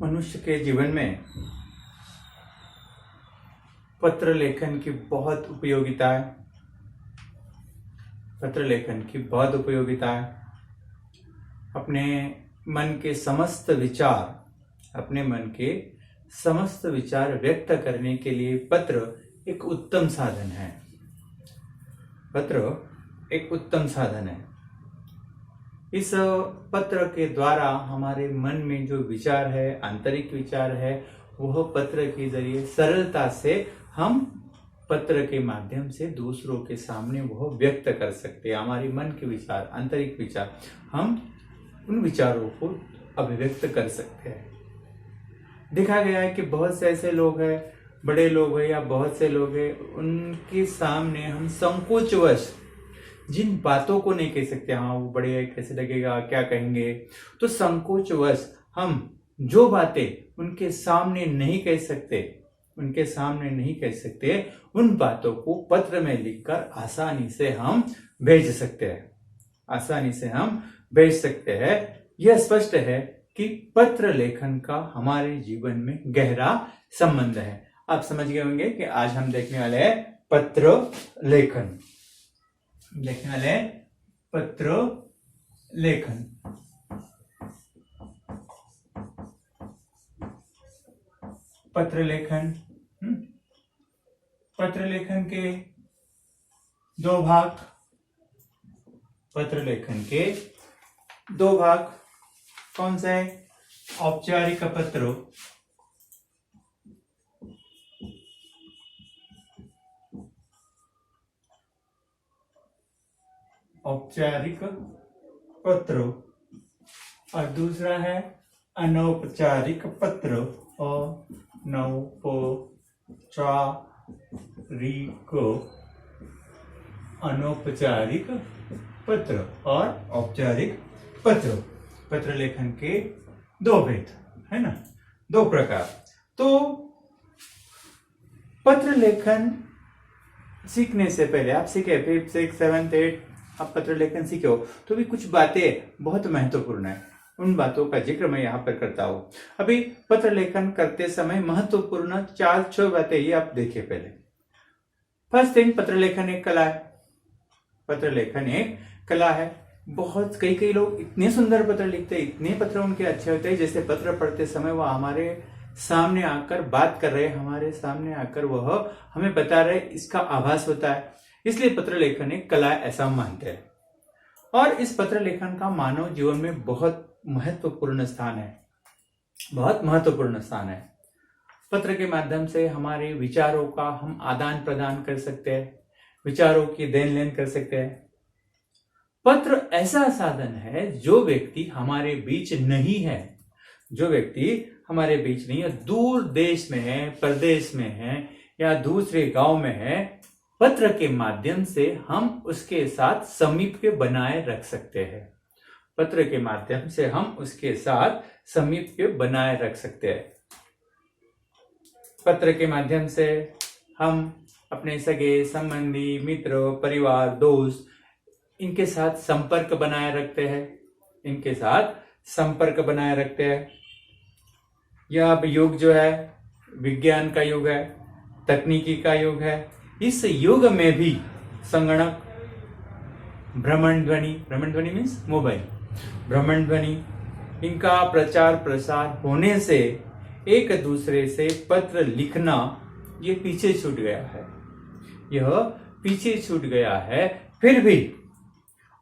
मनुष्य के जीवन में पत्र लेखन की बहुत उपयोगिता है। पत्र लेखन की बहुत उपयोगिता है। अपने मन के समस्त विचार व्यक्त करने के लिए पत्र एक उत्तम साधन है। पत्र एक उत्तम साधन है। इस पत्र के द्वारा हमारे मन में जो विचार है, आंतरिक विचार है, वह पत्र के जरिए सरलता से हम पत्र के माध्यम से दूसरों के सामने वह व्यक्त कर सकते हैं। हमारे मन के विचार, आंतरिक विचार, हम उन विचारों को अभिव्यक्त कर सकते हैं। देखा गया है कि बहुत से ऐसे लोग हैं, बड़े लोग हैं या बहुत से लोग हैं, उनके सामने हम संकोचवश जिन बातों को नहीं कह सकते, हाँ वो बड़े हैं, कैसे लगेगा, क्या कहेंगे, तो संकोचवश हम जो बातें उनके सामने नहीं कह सकते, उन बातों को पत्र में लिखकर आसानी से हम भेज सकते हैं। यह स्पष्ट है कि पत्र लेखन का हमारे जीवन में गहरा संबंध है। आप समझ गए होंगे कि आज हम देखने वाले हैं पत्र लेखन। पत्र लेखन के दो भाग कौन से है? औपचारिक पत्र और दूसरा है अनौपचारिक पत्र। अनौपचारिक पत्र और औपचारिक पत्र। पत्र लेखन के दो भेद है ना, दो प्रकार। तो पत्र लेखन सीखने से पहले आप सीखे, 5th 6th 7th 8th आप पत्र लेखन सीखे हो, तो भी कुछ बातें बहुत महत्वपूर्ण है। उन बातों का जिक्र मैं यहाँ पर करता हूँ। अभी पत्र लेखन करते समय महत्वपूर्ण 4-6 बातें ये आप देखिए। पहले फर्स्ट थिंग, पत्र लेखन एक कला है। बहुत कई लोग इतने सुंदर पत्र लिखते हैं, इतने पत्र उनके अच्छे होते हैं, जैसे पत्र पढ़ते समय वह हमारे सामने आकर बात कर रहे हैं, हमारे सामने आकर वह हमें बता रहे, इसका आभास होता है। इसलिए पत्र लेखन एक कला है, ऐसा मानते हैं। और इस पत्र लेखन का मानव जीवन में बहुत महत्वपूर्ण स्थान है। पत्र के माध्यम से हमारे विचारों का हम आदान प्रदान कर सकते हैं, विचारों की देन लेन कर सकते हैं। पत्र ऐसा साधन है, जो व्यक्ति हमारे बीच नहीं है, दूर देश में है, प्रदेश में है या दूसरे गांव में है, पत्र के माध्यम से हम उसके साथ सामीप्य बनाए रख सकते हैं। पत्र के माध्यम से हम उसके साथ सामीप्य बनाए रख सकते हैं। पत्र के माध्यम से हम अपने सगे संबंधी, मित्र, परिवार, दोस्त, इनके साथ संपर्क बनाए रखते हैं। यह अब युग जो है विज्ञान का युग है, तकनीकी का युग है। इस युग में भी संगणक, भ्रमण ध्वनि मीन्स मोबाइल, भ्रमण ध्वनि, इनका प्रचार प्रसार होने से एक दूसरे से पत्र लिखना ये पीछे छूट गया है। फिर भी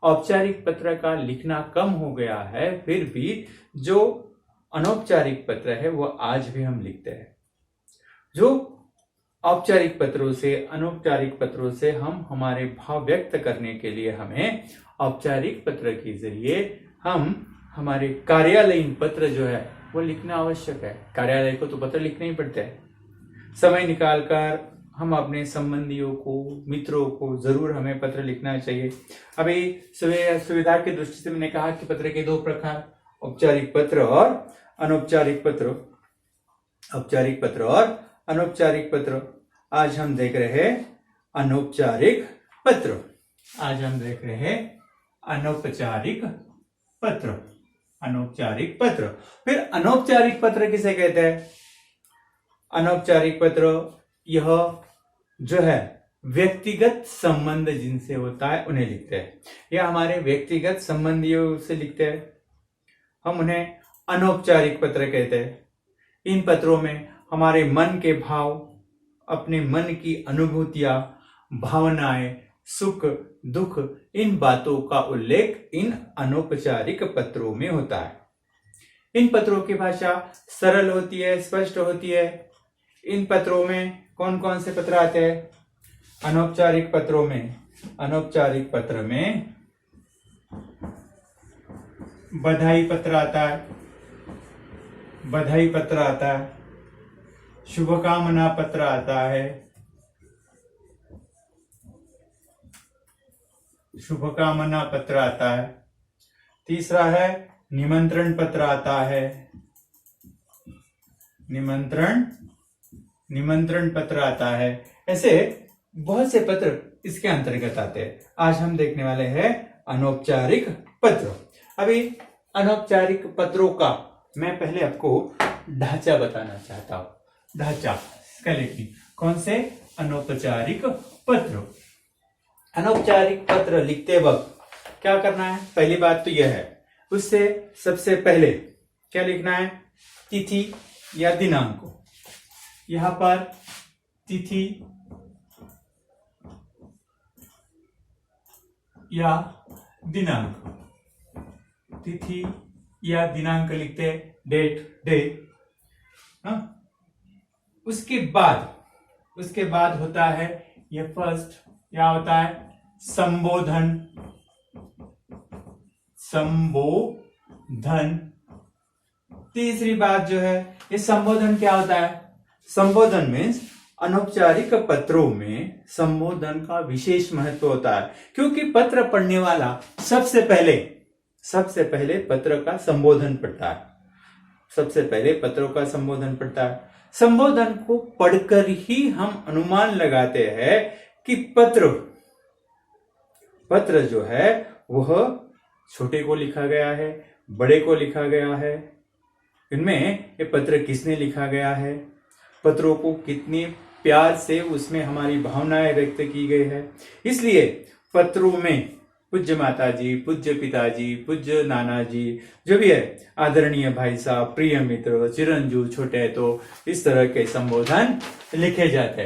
औपचारिक पत्र का लिखना कम हो गया है, फिर भी जो अनौपचारिक पत्र है वो आज भी हम लिखते हैं। जो औपचारिक पत्रों से, अनौपचारिक पत्रों से हम हमारे भाव व्यक्त करने के लिए हमें औपचारिक पत्र के जरिए हम हमारे कार्यालयीन पत्र जो है वो लिखना आवश्यक है। कार्यालय को तो पत्र लिखने ही पड़ते हैं। समय निकालकर हम अपने संबंधियों को, मित्रों को जरूर हमें पत्र लिखना चाहिए। अभी सुविधा की दृष्टि से मैंने कहा कि पत्र के दो प्रकार, औपचारिक पत्र और अनौपचारिक पत्र। आज हम देख रहे हैं अनौपचारिक पत्र। अनौपचारिक पत्र। फिर अनौपचारिक पत्र किसे कहते हैं? अनौपचारिक पत्र यह जो है व्यक्तिगत संबंध जिनसे होता है उन्हें लिखते हैं, या हमारे व्यक्तिगत संबंधियों से लिखते हैं, हम उन्हें अनौपचारिक पत्र कहते हैं। इन पत्रों में हमारे मन के भाव, अपने मन की अनुभूतियां, भावनाएं, सुख दुख, इन बातों का उल्लेख इन अनौपचारिक पत्रों में होता है। इन पत्रों की भाषा सरल होती है, स्पष्ट होती है। इन पत्रों में कौन कौन से पत्र आते हैं? अनौपचारिक पत्रों में बधाई पत्र आता है, शुभकामना पत्र आता है, तीसरा है निमंत्रण पत्र आता है, निमंत्रण पत्र आता है। ऐसे बहुत से पत्र इसके अंतर्गत आते हैं। आज हम देखने वाले हैं अनौपचारिक पत्र। अभी अनौपचारिक पत्रों का मैं पहले आपको ढांचा बताना चाहता हूं। ढांचा, स्केलेटन। कौन से? अनौपचारिक पत्र। अनौपचारिक पत्र लिखते वक्त क्या करना है? पहली बात तो यह है, उससे सबसे पहले क्या लिखना है? तिथि या दिनांक को। यहां पर तिथि या दिनांक लिखते, डेट, डे। उसके बाद होता है ये फर्स्ट, क्या होता है? संबोधन। तीसरी बात जो है, ये संबोधन क्या होता है? संबोधन मीन्स अनौपचारिक पत्रों में संबोधन का विशेष महत्व होता है, क्योंकि पत्र पढ़ने वाला सबसे पहले पत्र का संबोधन पढ़ता है। संबोधन को पढ़कर ही हम अनुमान लगाते हैं कि पत्र जो है वह छोटे को लिखा गया है, बड़े को लिखा गया है, इनमें ये पत्र किसने लिखा गया है, पत्रों को कितने प्यार से उसमें हमारी भावनाएं व्यक्त की गई है। इसलिए पत्रों में पूज्य माताजी, पूज्य पिताजी, पूज्य नाना जी, जो भी है, आदरणीय भाई साहब, प्रिय मित्र, चिरंजीव, छोटे, तो इस तरह के संबोधन लिखे जाते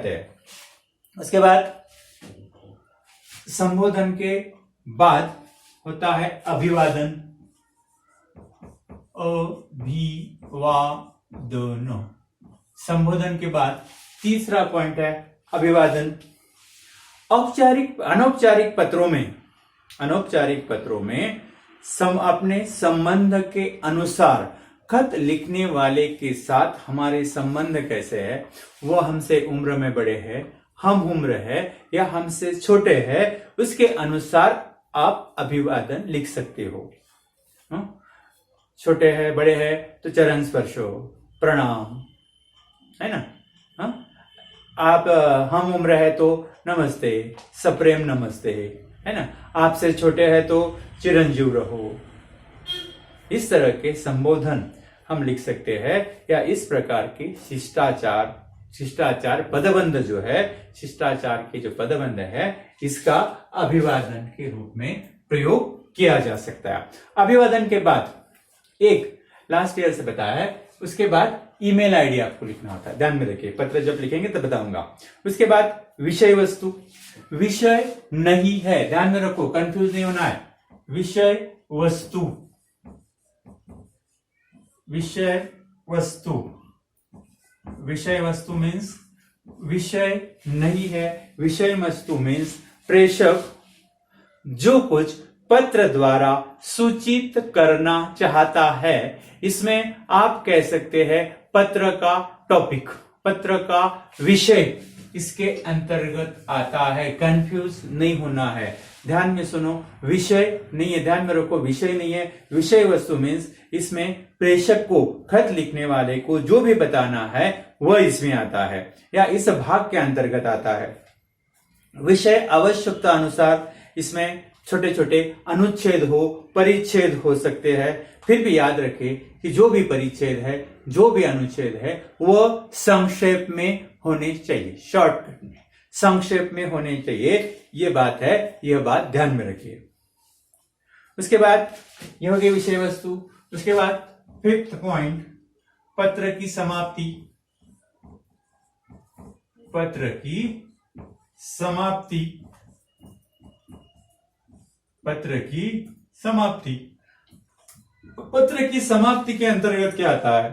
हैं। उसके बाद संबोधन के बाद होता है अभिवादन। संबोधन के बाद तीसरा पॉइंट है अभिवादन। अनौपचारिक पत्रों में अपने संबंध के अनुसार खत लिखने वाले के साथ हमारे संबंध कैसे है, वो हमसे उम्र में बड़े हैं, हम उम्र है या हमसे छोटे हैं, उसके अनुसार आप अभिवादन लिख सकते हो। छोटे हैं, बड़े हैं तो चरण स्पर्श हो, प्रणाम, है ना। आप हम उम्र है तो नमस्ते, सप्रेम नमस्ते, है ना। आपसे छोटे हैं तो चिरंजीव रहो। इस तरह के संबोधन हम लिख सकते हैं, या इस प्रकार की शिष्टाचार पदबंध जो है, शिष्टाचार के जो पदबंध है, इसका अभिवादन के रूप में प्रयोग किया जा सकता है। अभिवादन के बाद एक लास्ट ईयर से बताया है, उसके बाद ईमेल आईडी आपको लिखना होता है, ध्यान में रखिए, पत्र जब लिखेंगे तब बताऊंगा। उसके बाद विषय वस्तु, विषय नहीं है, ध्यान में रखो, कंफ्यूज नहीं होना है। विषय वस्तु मीन्स विषय नहीं है। विषय वस्तु मीन्स प्रेषक जो कुछ पत्र द्वारा सूचित करना चाहता है, इसमें आप कह सकते हैं पत्र का टॉपिक, पत्र का विषय इसके अंतर्गत आता है। कंफ्यूज नहीं होना है, ध्यान में सुनो। विषय नहीं है, ध्यान में रखो, विषय नहीं है। विषय वस्तु मीन्स इसमें प्रेषक को, खत लिखने वाले को जो भी बताना है वह इसमें आता है, या इस भाग के अंतर्गत आता है। विषय आवश्यकता अनुसार इसमें छोटे छोटे अनुच्छेद हो, परिच्छेद हो सकते हैं, फिर भी याद रखें कि जो भी परिच्छेद है, जो भी अनुच्छेद है, वह संक्षेप में होने चाहिए, शॉर्टकट में संक्षेप में होने चाहिए। ये बात है, यह बात ध्यान में रखिए। उसके बाद यह हो गई विषय वस्तु। उसके बाद 5th पॉइंट, पत्र की समाप्ति। पत्र की समाप्ति। पत्र की समाप्ति। पत्र की समाप्ति के अंतर्गत क्या आता है?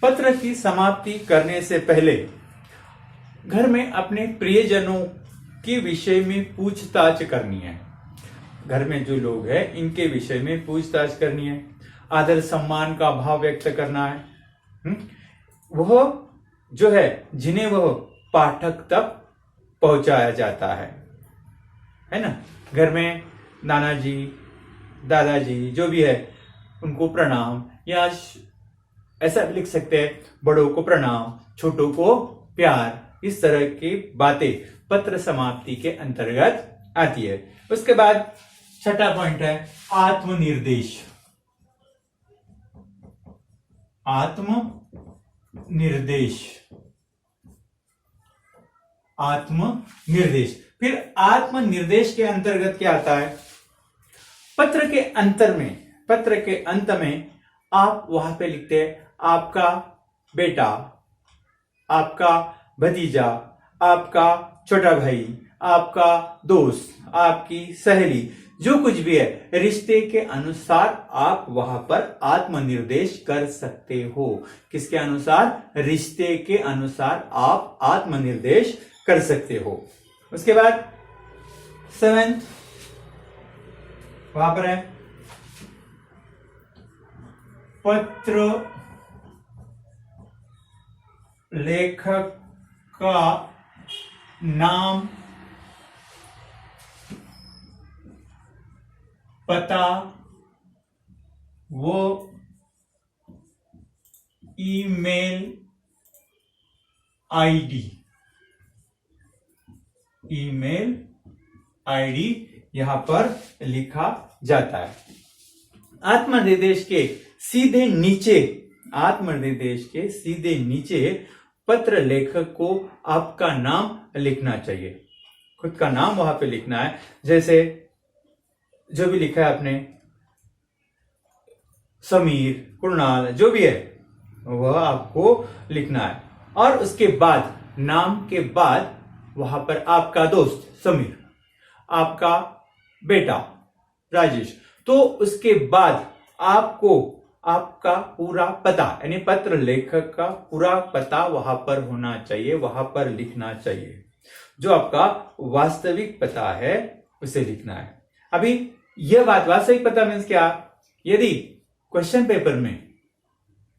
पत्र की समाप्ति करने से पहले घर में अपने प्रियजनों के विषय में पूछताछ करनी है। घर में जो लोग हैं इनके विषय में पूछताछ करनी है, आदर सम्मान का भाव व्यक्त करना है। वह जो है जिन्हें वह पाठक तक पहुंचाया जाता है ना। घर में नाना जी, दादाजी जो भी है उनको प्रणाम, या ऐसा लिख सकते हैं बड़ों को प्रणाम, छोटों को प्यार। इस तरह की बातें पत्र समाप्ति के अंतर्गत आती है। उसके बाद 6ठा पॉइंट है आत्मनिर्देश। आत्मनिर्देश। आत्मनिर्देश। फिर आत्मनिर्देश के अंतर्गत क्या आता है? पत्र के अंत में आप वहां पे लिखते हैं आपका बेटा, आपका भतीजा, आपका छोटा भाई, आपका दोस्त, आपकी सहेली, जो कुछ भी है रिश्ते के अनुसार आप वहां पर आत्मनिर्देश कर सकते हो। किसके अनुसार? रिश्ते के अनुसार आप आत्मनिर्देश कर सकते हो। उसके बाद 7th वहां पर है पत्र लेखक का नाम, पता, वो ईमेल आईडी। ईमेल आईडी यहां पर लिखा जाता है। आत्मनिर्देश के सीधे नीचे पत्र लेखक को आपका नाम लिखना चाहिए, खुद का नाम वहां पे लिखना है। जैसे जो भी लिखा है आपने, समीर, कुणाल, जो भी है वह आपको लिखना है। और उसके बाद नाम के बाद वहां पर आपका दोस्त समीर, आपका बेटा राजेश, तो उसके बाद आपको आपका पूरा पता यानी पत्र लेखक का पूरा पता वहां पर होना चाहिए, वहां पर लिखना चाहिए। जो आपका वास्तविक पता है उसे लिखना है। अभी यह बात वास्तविक पता मीन्स क्या? यदि क्वेश्चन पेपर में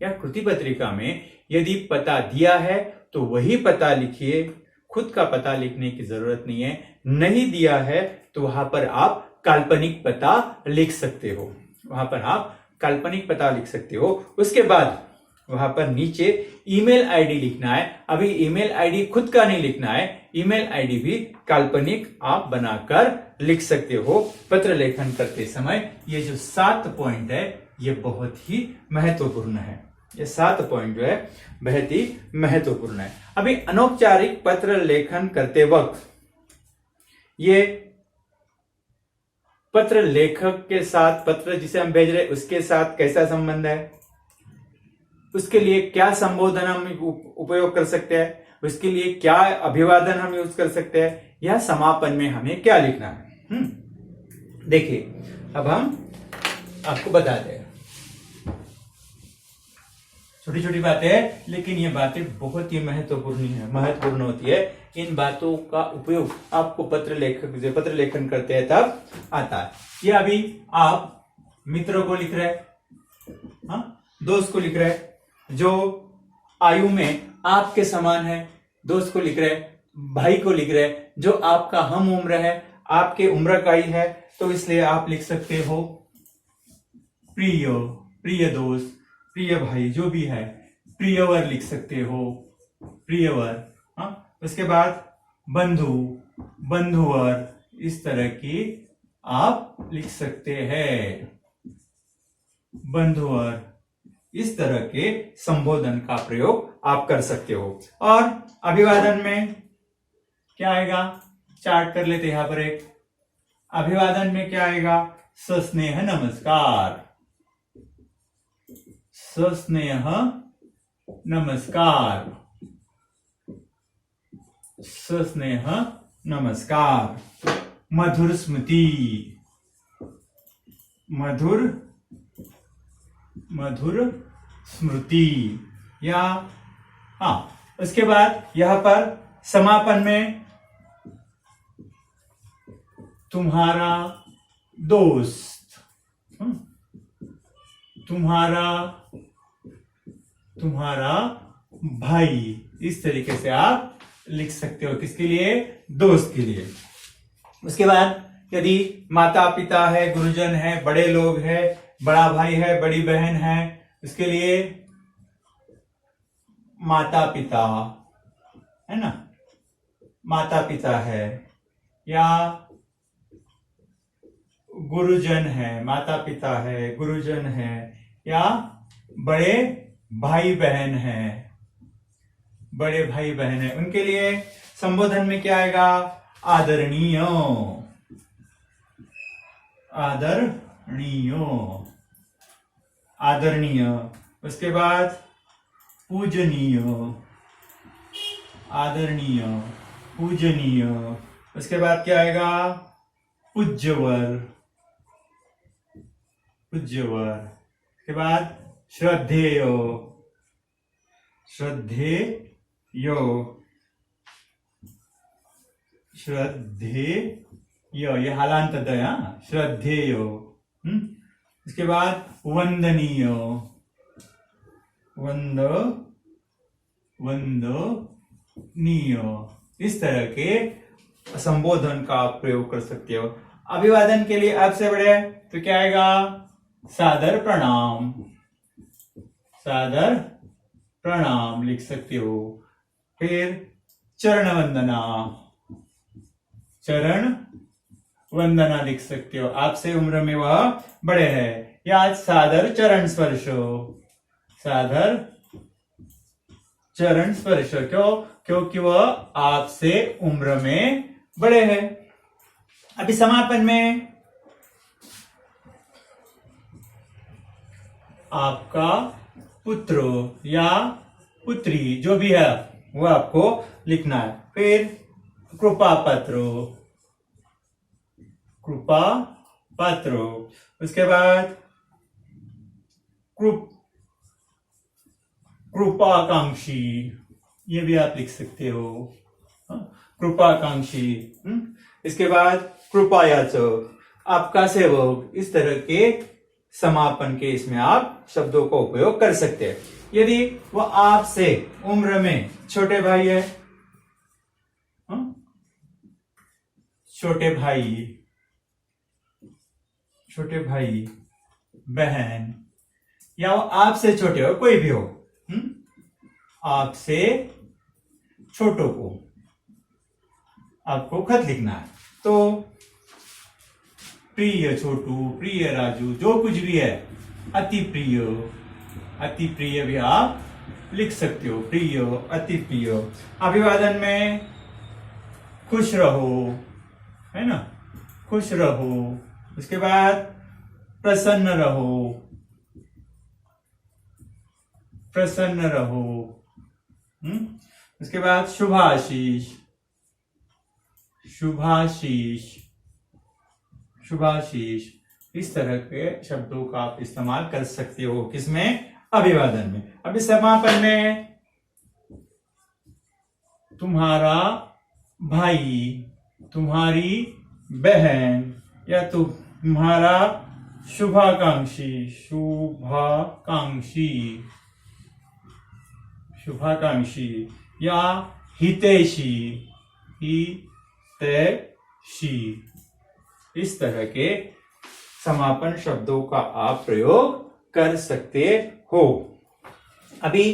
या कृति पत्रिका में यदि पता दिया है तो वही पता लिखिए, खुद का पता लिखने की जरूरत नहीं है। नहीं दिया है तो वहां पर आप काल्पनिक पता लिख सकते हो, वहां पर आप काल्पनिक पता लिख सकते हो। उसके बाद वहां पर नीचे ईमेल आईडी लिखना है। अभी ईमेल आईडी खुद का नहीं लिखना है, ईमेल आईडी भी काल्पनिक आप बनाकर लिख सकते हो पत्र लेखन करते समय। ये जो 7 पॉइंट है ये बहुत ही महत्वपूर्ण है। ये 7 पॉइंट जो है बहुत ही महत्वपूर्ण है। अभी अनौपचारिक पत्र लेखन करते वक्त ये पत्र लेखक के साथ, पत्र जिसे हम भेज रहे उसके साथ कैसा संबंध है, उसके लिए क्या संबोधन हम उपयोग कर सकते हैं, उसके लिए क्या अभिवादन हम यूज कर सकते हैं, या समापन में हमें क्या लिखना है। देखिए अब हम आपको बताते हैं, छोटी छोटी बातें हैं लेकिन ये बातें बहुत ही महत्वपूर्ण होती है। इन बातों का उपयोग आपको पत्र लेखन करते हैं तब आता है। ये अभी आप मित्रों को लिख रहे हैं, दोस्त को लिख रहे हैं, जो आयु में आपके समान है, दोस्त को लिख रहे, भाई को लिख रहे, जो आपका हम उम्र है, आपके उम्र का ही है, तो इसलिए आप लिख सकते हो प्रिय दोस्त, प्रिय भाई, जो भी है प्रियवर लिख सकते हो, प्रियवर। उसके बाद बंधुवर, इस तरह की आप लिख सकते हैं। बंधुवर, इस तरह के संबोधन का प्रयोग आप कर सकते हो। और अभिवादन में क्या आएगा, चार्ट कर लेते हैं यहां पर एक। अभिवादन में क्या आएगा, सस्नेह नमस्कार, सस्नेह नमस्कार, सस्नेह नमस्कार। मधुर स्मृति, मधुर स्मृति। या उसके बाद यहां पर समापन में तुम्हारा दोस्त, तुम्हारा भाई, इस तरीके से आप लिख सकते हो। किसके लिए, दोस्त के लिए। उसके बाद यदि माता पिता है, गुरुजन है, बड़े लोग हैं, बड़ा भाई है, बड़ी बहन है, उसके लिए माता पिता है ना, माता पिता है। या गुरुजन है, माता पिता है, गुरुजन है। या बड़े भाई बहन है, बड़े भाई बहन है, उनके लिए संबोधन में क्या आएगा, आदरणीय, आदरणीय, आदरणीय। उसके बाद पूजनीय, आदरणीय, पूजनीय। उसके बाद क्या आएगा, पूज्यवर, पूज्यवर। उसके बाद श्रद्धेय, श्रद्धेय, श्रद्धेय, ये हालांत दया, श्रद्धेय। उसके बाद वंदनीय, वंदनीय। इस तरह के संबोधन का आप प्रयोग कर सकते हो। अभिवादन के लिए आपसे बड़े तो क्या आएगा, सादर प्रणाम, सादर प्रणाम लिख सकते हो। फिर चरण वंदना, चरण वंदना लिख सकते हो, आपसे उम्र में वह बड़े हैं। या सादर चरण स्पर्श, सादर चरण स्पर्श। क्यों, क्योंकि वह आपसे उम्र में बड़े हैं। अभी समापन में आपका पुत्र या पुत्री जो भी है वो आपको लिखना है। फिर कृपा पत्र, कृपा पत्र। उसके बाद कृपाकांक्षी, ये भी आप लिख सकते हो, कृपाकांक्षी। इसके बाद कृपायाचक, आपका सेवक। इस तरह के समापन के इसमें आप शब्दों का उपयोग कर सकते हैं। यदि वो आपसे उम्र में छोटे भाई है, छोटे भाई, छोटे भाई बहन, या वो आपसे छोटे हो, कोई भी हो, आपसे छोटों को आपको खत लिखना है। तो प्रिय छोटू, प्रिय राजू, जो कुछ भी है, अति प्रिय, अति प्रिय भी आप लिख सकते हो, प्रिय, अति प्रिय। अभिवादन में खुश रहो, है ना, खुश रहो। उसके बाद प्रसन्न रहो, प्रसन्न रहो। उसके बाद शुभाशीष, शुभाशीष, शुभाशीष। इस तरह के शब्दों का आप इस्तेमाल कर सकते हो। किसमें, अभिवादन में। अभी समापन में तुम्हारा भाई, तुम्हारी बहन, या तुम्हारा शुभाकांक्षी, शुभाकांक्षी, शुभाकांक्षी। या हितैषी, हितैषी। इस तरह के समापन शब्दों का आप प्रयोग कर सकते हो। अभी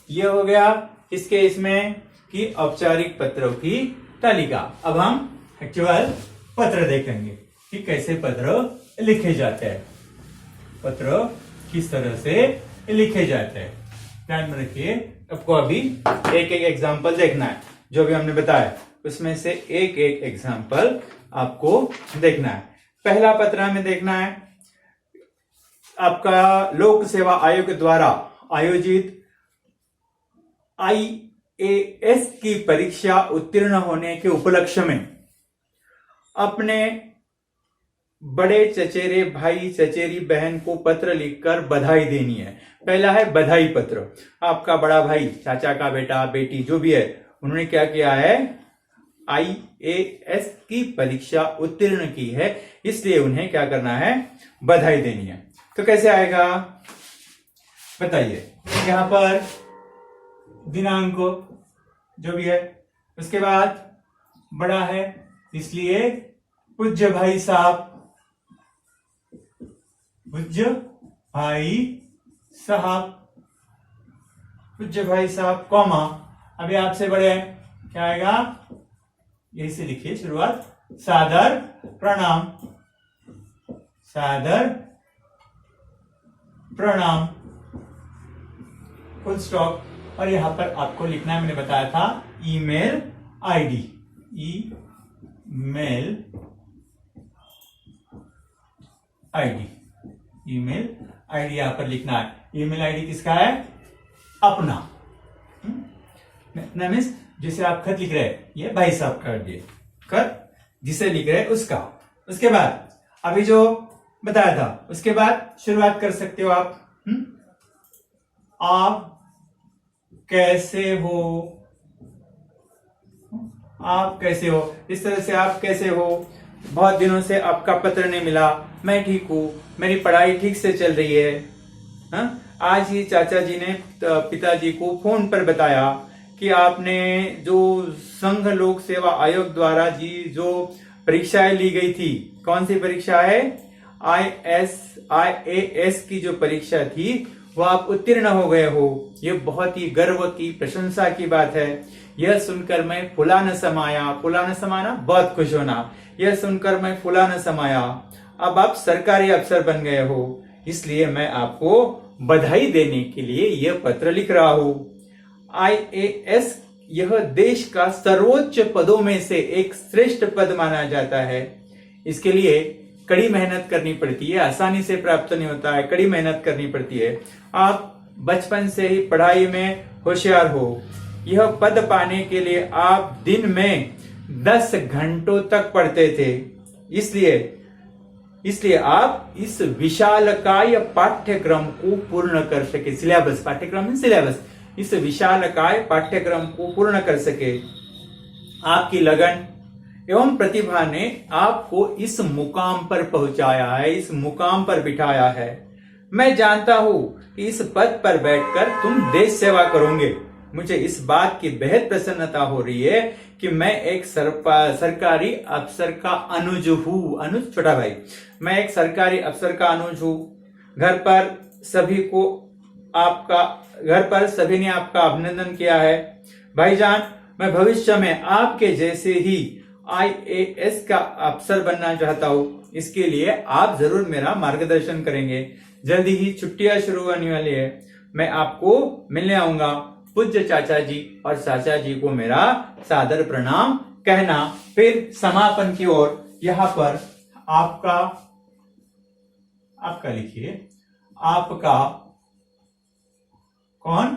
ये हो गया इसके इसमें कि औपचारिक पत्रों की तालिका। अब हम एक्चुअल पत्र देखेंगे। कि कैसे पत्र लिखे जाते हैं, पत्र किस तरह से लिखे जाते हैं। ध्यान में रखिए, आपको अभी एक एक एग्जाम्पल देखना है, जो भी हमने बताया उसमें से एक एक एग्जाम्पल आपको देखना है। पहला पत्र हमें देखना है आपका लोक सेवा आयोग द्वारा आयोजित IAS की परीक्षा उत्तीर्ण होने के उपलक्ष्य में अपने बड़े चचेरे भाई चचेरी बहन को पत्र लिखकर बधाई देनी है। पहला है बधाई पत्र। आपका बड़ा भाई, चाचा का बेटा बेटी जो भी है, उन्होंने क्या किया है, IAS की परीक्षा उत्तीर्ण की है, इसलिए उन्हें क्या करना है, बधाई देनी है। तो कैसे आएगा बताइए। यहां पर दिनांक जो भी है, उसके बाद बड़ा है इसलिए पूज्य भाई साहब, पूज्य भाई साहब, पूज्य भाई साहब कॉमा, अभी आपसे बड़े हैं, क्या आएगा, यही से लिखिए शुरुआत, सादर प्रणाम, सादर प्रणाम, फुल स्टॉप। और यहां पर आपको लिखना है, मैंने बताया था, email ID, email ID, email ID यहां पर लिखना है। ईमेल आईडी किसका है, अपना, मीन्स जिसे आप खत लिख रहे हैं, ये भाई साहब कर दिए, खत जिसे लिख रहे हैं उसका। उसके बाद अभी जो बताया था, उसके बाद शुरुआत कर सकते हो आप, आप कैसे हो, आप कैसे हो, इस तरह से आप कैसे हो, बहुत दिनों से आपका पत्र नहीं मिला, मैं ठीक हूं, मेरी पढ़ाई ठीक से चल रही है। आज ही चाचा जी ने पिताजी को फोन पर बताया कि आपने जो संघ लोक सेवा आयोग द्वारा जी जो परीक्षाएं ली गई थी, कौन सी परीक्षा है, IAS की जो परीक्षा थी वो आप उत्तीर्ण हो गए हो। ये बहुत ही गर्व की, प्रशंसा की बात है। यह सुनकर मैं फुला न समाया, फुला न समाना बहुत खुश होना, यह सुनकर मैं फुला न समाया। अब आप सरकारी अफसर बन गए हो, इसलिए मैं आपको बधाई देने के लिए यह पत्र लिख रहा हूं। IAS यह देश का सर्वोच्च पदों में से एक श्रेष्ठ पद माना जाता है। इसके लिए कड़ी मेहनत करनी पड़ती है, आसानी से प्राप्त नहीं होता है, कड़ी मेहनत करनी पड़ती है। आप बचपन से ही पढ़ाई में होशियार हो। यह पद पाने के लिए आप दिन में 10 घंटों तक पढ़ते थे, इसलिए आप इस विशालकाय पाठ्यक्रम को पूर्ण कर सके। सिलेबस, पाठ्यक्रम में सिलेबस, इस विशालकाय पाठ्यक्रम को पूर्ण कर सके। आपकी लगन एवं प्रतिभा ने आपको इस मुकाम पर पहुंचाया है, इस मुकाम पर बिठाया है। मैं जानता हूं कि इस पद पर बैठकर तुम देश सेवा करोगे। मुझे इस बात की बेहद प्रसन्नता हो रही है कि मैं एक सरकारी अफसर का अनुज हूं। अनुज छोटा भाई, मैं एक सरकारी अफसर का अनुज हूं। घर पर सभी ने आपका अभिनंदन किया है। भाईजान, मैं भविष्य में आपके जैसे ही IAS का अफसर बनना चाहता हूं। इसके लिए आप जरूर मेरा मार्गदर्शन करेंगे। जल्दी ही छुट्टियां शुरू होने वाली है, मैं आपको मिलने आऊंगा। पूज्य चाचा जी और चाचा जी को मेरा सादर प्रणाम कहना। फिर समापन की ओर यहां पर आपका लिखिए, आपका कौन,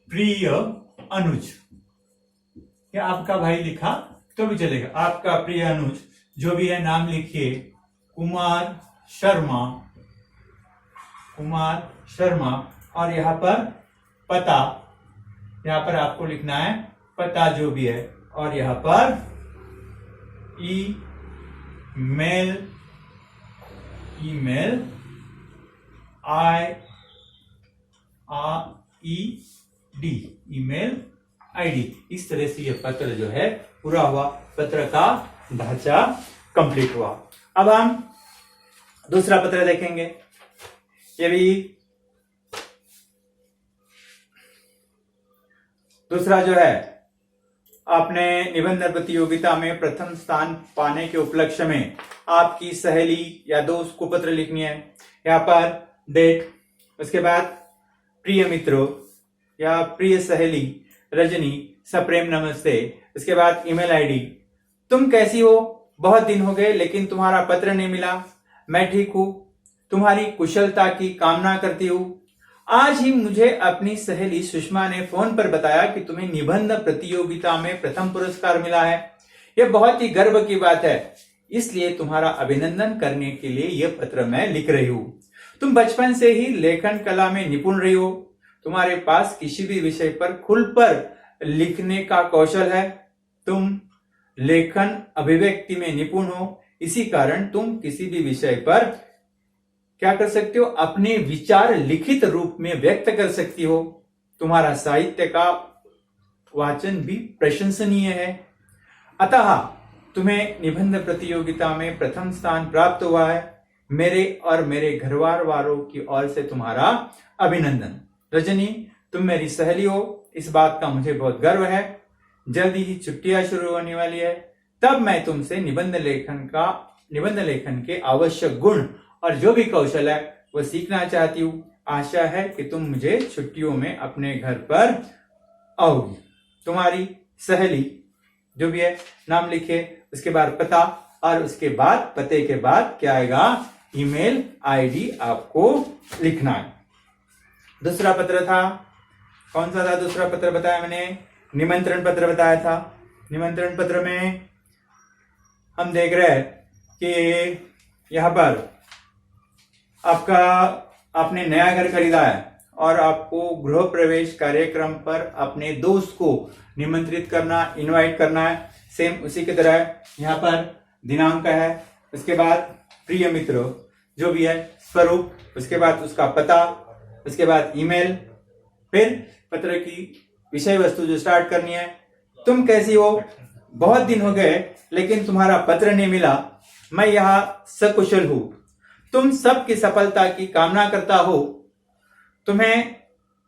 प्रिय अनुज, या आपका भाई लिखा तो भी चलेगा। आपका प्रिय अनुज, जो भी है नाम लिखिए, कुमार शर्मा, और यहां पर पता, यहां पर आपको लिखना है पता जो भी है, और यहां पर ईमेल ईमेल आईडी। इस तरह से यह पत्र जो है पूरा हुआ, पत्र का ढांचा कंप्लीट हुआ। अब हम दूसरा पत्र देखेंगे। ये भी दूसरा जो है आपने निबंध प्रतियोगिता में प्रथम स्थान पाने के उपलक्ष्य में आपकी सहेली या दोस्त को पत्र लिखनी है। यहाँ पर डेट, उसके बाद प्रिय मित्रों या प्रिय सहेली रजनी, सप्रेम नमस्ते, उसके बाद ईमेल आईडी, तुम कैसी हो, बहुत दिन हो गए लेकिन तुम्हारा पत्र नहीं मिला, मैं ठीक हूं, तुम्हारी कुशलता की कामना करती हूँ। आज ही मुझे अपनी सहेली सुषमा ने फोन पर बताया कि तुम्हें निबंध प्रतियोगिता में प्रथम पुरस्कार मिला है। यह बहुत ही गर्व की बात है, इसलिए तुम्हारा अभिनंदन करने के लिए यह पत्र मैं लिख रही हूँ। तुम बचपन से ही लेखन कला में निपुण रही हो, तुम्हारे पास किसी भी विषय पर खुलकर लिखने का कौशल है, तुम लेखन अभिव्यक्ति में निपुण हो, इसी कारण तुम किसी भी विषय पर क्या कर सकते हो, अपने विचार लिखित रूप में व्यक्त कर सकती हो। तुम्हारा साहित्य का वाचन भी प्रशंसनीय है, अतः तुम्हें निबंध प्रतियोगिता में प्रथम स्थान प्राप्त हुआ है। मेरे और मेरे घरवार वालों की ओर से तुम्हारा अभिनंदन। रजनी, तुम मेरी सहेली हो, इस बात का मुझे बहुत गर्व है। जल्दी ही छुट्टियां शुरू होने वाली है, तब मैं तुमसे निबंध लेखन के आवश्यक गुण और जो भी कौशल है वो सीखना चाहती हूँ। आशा है कि तुम मुझे छुट्टियों में अपने घर पर आओगी। तुम्हारी सहेली, जो भी है, नाम लिखे, उसके बाद पता, और उसके बाद पते के बाद क्या आएगा, ईमेल आईडी आपको लिखना है। दूसरा पत्र था, कौन सा था दूसरा पत्र बताया मैंने, निमंत्रण पत्र बताया था। निमंत्रण पत्र में हम देख रहे हैं कि यहाँ पर आपने नया घर खरीदा है और आपको गृह प्रवेश कार्यक्रम पर अपने दोस्त को निमंत्रित करना, इनवाइट करना है। सेम उसी की तरह यहाँ पर दिनांक है, उसके बाद प्रिय मित्र जो भी है, स्वरूप, उसके बाद उसका पता, उसके बाद ईमेल, फिर पत्र की विषय वस्तु जो स्टार्ट करनी है। तुम कैसी हो, बहुत दिन हो गए लेकिन तुम्हारा पत्र नहीं मिला, मैं यहाँ सकुशल हूं, तुम सबकी सफलता की कामना करता हो। तुम्हें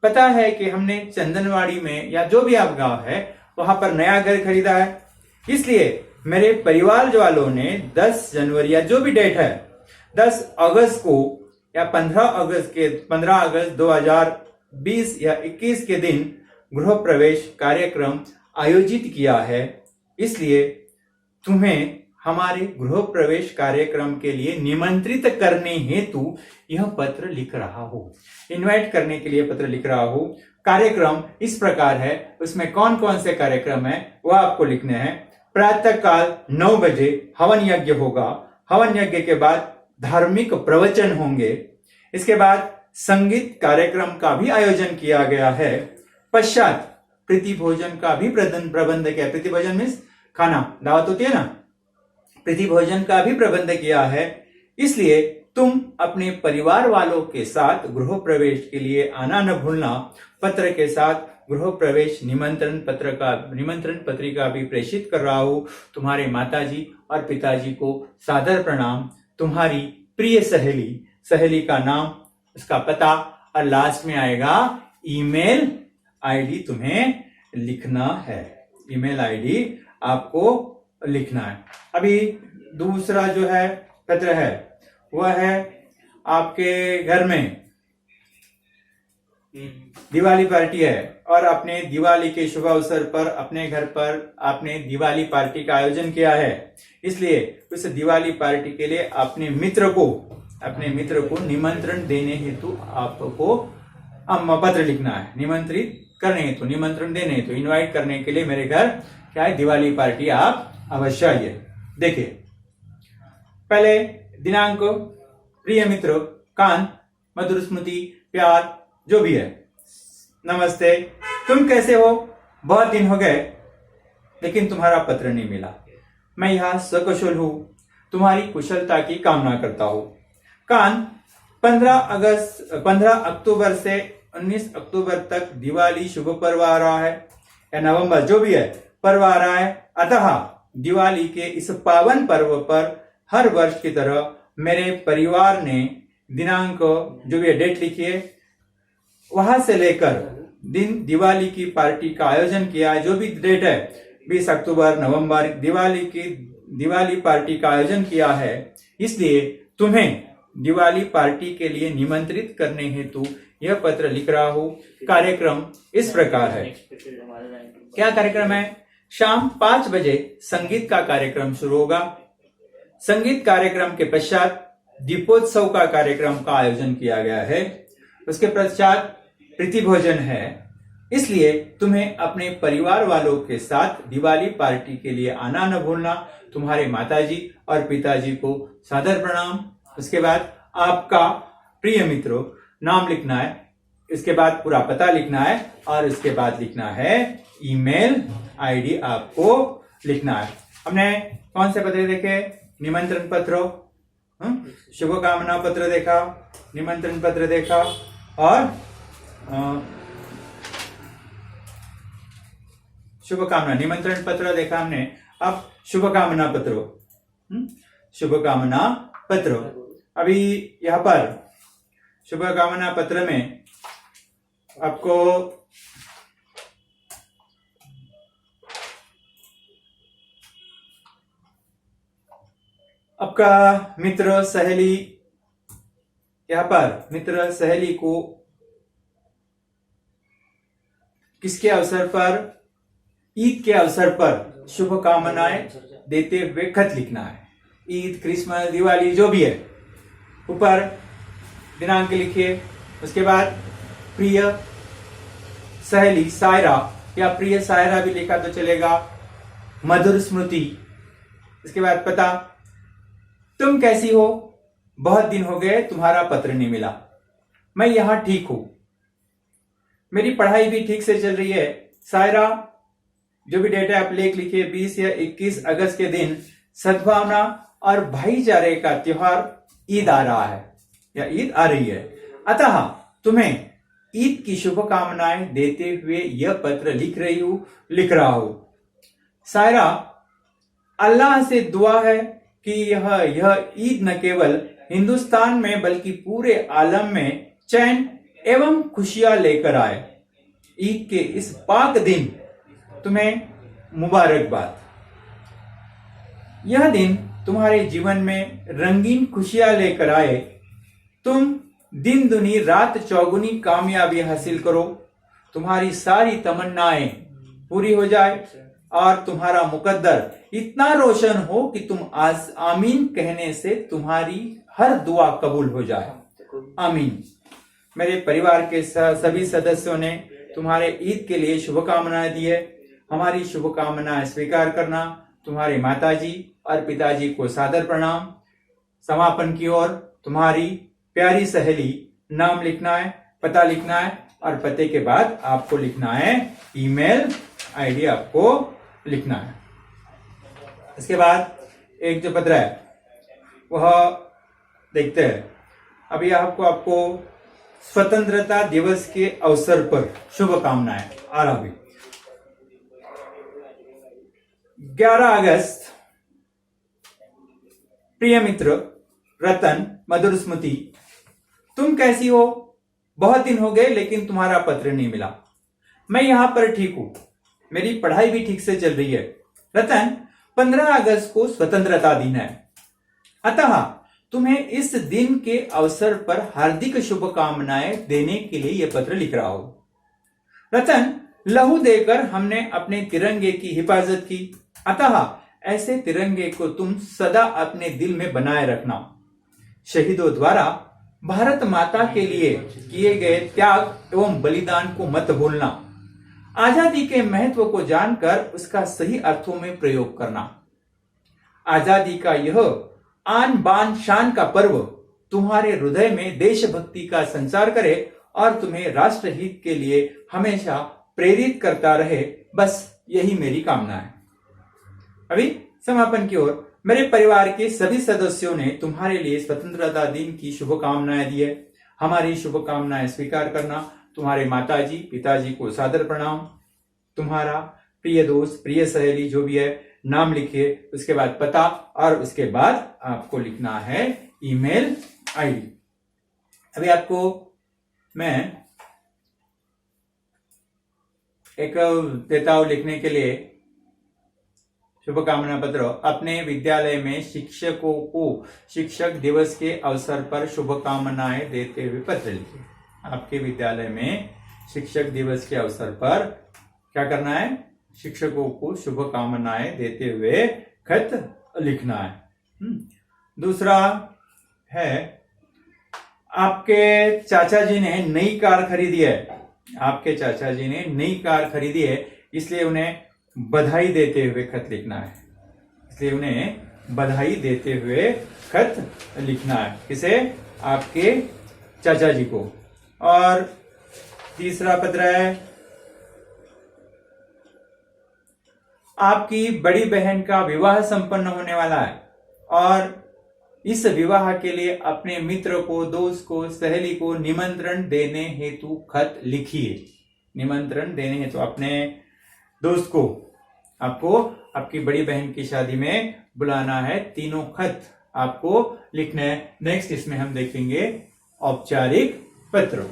पता है कि हमने चंदनवाड़ी में या जो भी आप गांव है वहां पर नया घर खरीदा है, इसलिए मेरे परिवार वालों ने 10 जनवरी या जो भी डेट है 10 अगस्त को या 15 अगस्त 2020 या 21 के दिन गृह प्रवेश कार्यक्रम आयोजित किया है। इसलिए तुम्हें हमारे गृह प्रवेश कार्यक्रम के लिए निमंत्रित करने हेतु यह पत्र लिख रहा हूं, इनवाइट करने के लिए पत्र लिख रहा हूं। कार्यक्रम इस प्रकार है, उसमें कौन कौन से कार्यक्रम है वह आपको लिखने हैं। प्रातः काल 9 बजे हवन यज्ञ होगा, हवन यज्ञ के बाद धार्मिक प्रवचन होंगे, इसके बाद संगीत कार्यक्रम का भी आयोजन किया गया है। पश्चात प्रीति भोजन का भी प्रबंध किया। प्रीति भोजन मीन्स खाना, दावत होती है ना, प्रीति भोजन का भी प्रबंध किया है। इसलिए तुम अपने परिवार वालों के साथ गृह प्रवेश के लिए आना न भूलना। पत्र के साथ गृह प्रवेश निमंत्रण पत्रिका भी प्रेषित कर रहा हूं। तुम्हारे माताजी और पिताजी को सादर प्रणाम। तुम्हारी प्रिय सहेली का नाम, उसका पता और लास्ट में आएगा ईमेल आईडी तुम्हें लिखना है। ईमेल आईडी आपको लिखना है। अभी दूसरा जो है पत्र है वह है आपके घर में दिवाली पार्टी है और अपने दिवाली के शुभ अवसर पर अपने घर पर आपने दिवाली पार्टी का आयोजन किया है। इसलिए उस दिवाली पार्टी के लिए अपने मित्र को निमंत्रण देने हेतु आपको पत्र लिखना है। निमंत्रित करने हेतु, निमंत्रण देने हेतु, इनवाइट करने के लिए मेरे घर क्या है, दिवाली पार्टी आप अवश्य आइए। देखिए, पहले दिनांक, प्रिय मित्र, कान, मधुर स्मृति, प्यार, जो भी है, नमस्ते, तुम कैसे हो, बहुत दिन हो गए लेकिन तुम्हारा पत्र नहीं मिला, मैं यहाँ सकुशल हूं, तुम्हारी कुशलता की कामना करता हूं। कान, 15 अक्टूबर से 19 अक्टूबर तक दिवाली शुभ पर्व आ रहा है, या नवंबर जो भी है पर्व आ रहा है। अतः दिवाली के इस पावन पर्व पर हर वर्ष की तरह मेरे परिवार ने दिनांक, जो भी डेट लिखी है, वहां से लेकर दिन दिवाली की पार्टी का आयोजन किया है। जो भी डेट है 20 अक्टूबर नवंबर दिवाली पार्टी का आयोजन किया है, इसलिए तुम्हें दिवाली पार्टी के लिए निमंत्रित करने हेतु यह पत्र लिख रहा हूं। कार्यक्रम इस प्रकार है। क्या कार्यक्रम है? शाम 5 बजे संगीत का कार्यक्रम शुरू होगा। संगीत कार्यक्रम के पश्चात दीपोत्सव का कार्यक्रम का आयोजन किया गया है। उसके पश्चात प्रीति भोजन है, इसलिए तुम्हें अपने परिवार वालों के साथ दिवाली पार्टी के लिए आना न भूलना। तुम्हारे माताजी और पिताजी को सादर प्रणाम। उसके बाद आपका प्रिय मित्रों नाम लिखना है, इसके बाद पूरा पता लिखना है और इसके बाद लिखना है ईमेल आईडी आपको लिखना है। हमने कौन से पत्र देखे? निमंत्रण पत्र, शुभकामना पत्र देखा, निमंत्रण पत्र देखा और शुभकामना निमंत्रण पत्र देखा हमने। अब शुभकामना पत्र, शुभकामना पत्र। अभी यहां पर शुभकामना पत्र में आपको आपका मित्र सहेली, यहां पर मित्र सहेली को किसके अवसर पर? ईद के अवसर पर शुभकामनाएं देते हुए खत लिखना है। ईद, क्रिसमस, दिवाली जो भी है, ऊपर दिनांक लिखिए। उसके बाद प्रिय सहेली सायरा या प्रिय सायरा भी लिखा तो चलेगा। मधुर स्मृति, इसके बाद पता। तुम कैसी हो? बहुत दिन हो गए तुम्हारा पत्र नहीं मिला। मैं यहां ठीक हूं, मेरी पढ़ाई भी ठीक से चल रही है। सायरा, जो भी डेटा आप लेख लिखिए। 20 या 21 अगस्त के दिन सद्भावना और भाईचारे का त्योहार ईद आ रहा है या ईद आ रही है, अतः तुम्हें ईद की शुभकामनाएं देते हुए यह पत्र लिख रहा हूं। सायरा, अल्लाह से दुआ है कि यह ईद न केवल हिंदुस्तान में बल्कि पूरे आलम में चैन एवं खुशियां लेकर आए। ईद के इस पाक दिन तुम्हें मुबारकबाद। यह दिन तुम्हारे जीवन में रंगीन खुशियां लेकर आए। तुम दिन दुनी रात चौगुनी कामयाबी हासिल करो, तुम्हारी सारी तमन्नाएं पूरी हो जाए और तुम्हारा मुकद्दर इतना रोशन हो कि तुम आज आमीन कहने से तुम्हारी हर दुआ कबूल हो जाए। आमीन। मेरे परिवार के सभी सदस्यों ने तुम्हारे ईद के लिए शुभकामनाएं दी है। हमारी शुभकामनाएं स्वीकार करना। तुम्हारे माताजी और पिताजी को सादर प्रणाम। समापन की ओर तुम्हारी प्यारी सहेली, नाम लिखना है, पता लिखना है और पते के बाद आपको लिखना है ईमेल आईडी आपको लिखना है। इसके बाद एक जो पत्र है वह देखते हैं। अभी आपको स्वतंत्रता दिवस के अवसर पर शुभकामनाएं आ रहा। 11 अगस्त। प्रिय मित्र रतन, मधुर स्मृति, तुम कैसी हो? बहुत दिन हो गए लेकिन तुम्हारा पत्र नहीं मिला। मैं यहां पर ठीक हूं, मेरी पढ़ाई भी ठीक से चल रही है। रतन, 15 अगस्त को स्वतंत्रता दिन है, अतः तुम्हें इस दिन के अवसर पर हार्दिक शुभकामनाएं देने के लिए यह पत्र लिख रहा हूं। रतन, लहू देकर हमने अपने तिरंगे की हिफाजत की, अतः ऐसे तिरंगे को तुम सदा अपने दिल में बनाए रखना। शहीदों द्वारा भारत माता के लिए किए गए त्याग एवं बलिदान को मत भूलना। आजादी के महत्व को जानकर उसका सही अर्थों में प्रयोग करना। आजादी का यह आन बान शान का पर्व तुम्हारे हृदय में देशभक्ति का संचार करे और तुम्हें राष्ट्रहित के लिए हमेशा प्रेरित करता रहे। बस यही मेरी कामना है। अभी समापन की ओर मेरे परिवार के सभी सदस्यों ने तुम्हारे लिए स्वतंत्रता दिन की शुभकामनाएं दी है। हमारी शुभकामनाएं स्वीकार करना। तुम्हारे माताजी पिताजी को सादर प्रणाम। तुम्हारा प्रिय दोस्त, प्रिय सहेली जो भी है, नाम लिखिए, उसके बाद पता और उसके बाद आपको लिखना है ईमेल आईडी। अभी आपको मैं एक देता हूं लिखने के लिए। शुभकामना पत्र। अपने विद्यालय में शिक्षकों को शिक्षक दिवस के अवसर पर शुभकामनाएं देते हुए पत्र लिखिए। आपके विद्यालय में शिक्षक दिवस के अवसर पर क्या करना है? शिक्षकों को शुभकामनाएं देते हुए खत लिखना है। दूसरा है, आपके चाचा जी ने नई कार खरीदी है। आपके चाचा जी ने नई कार खरीदी है, इसलिए उन्हें बधाई देते हुए खत लिखना है। इसलिए उन्हें बधाई देते हुए खत लिखना है। किसे? आपके चाचा जी को। और तीसरा पत्र है, आपकी बड़ी बहन का विवाह संपन्न होने वाला है और इस विवाह के लिए अपने मित्र को, दोस्त को, सहेली को निमंत्रण देने हेतु खत लिखिए। निमंत्रण देने हेतु अपने दोस्त को, आपको आपकी बड़ी बहन की शादी में बुलाना है। तीनों खत आपको लिखना है। नेक्स्ट इसमें हम देखेंगे औपचारिक पत्र।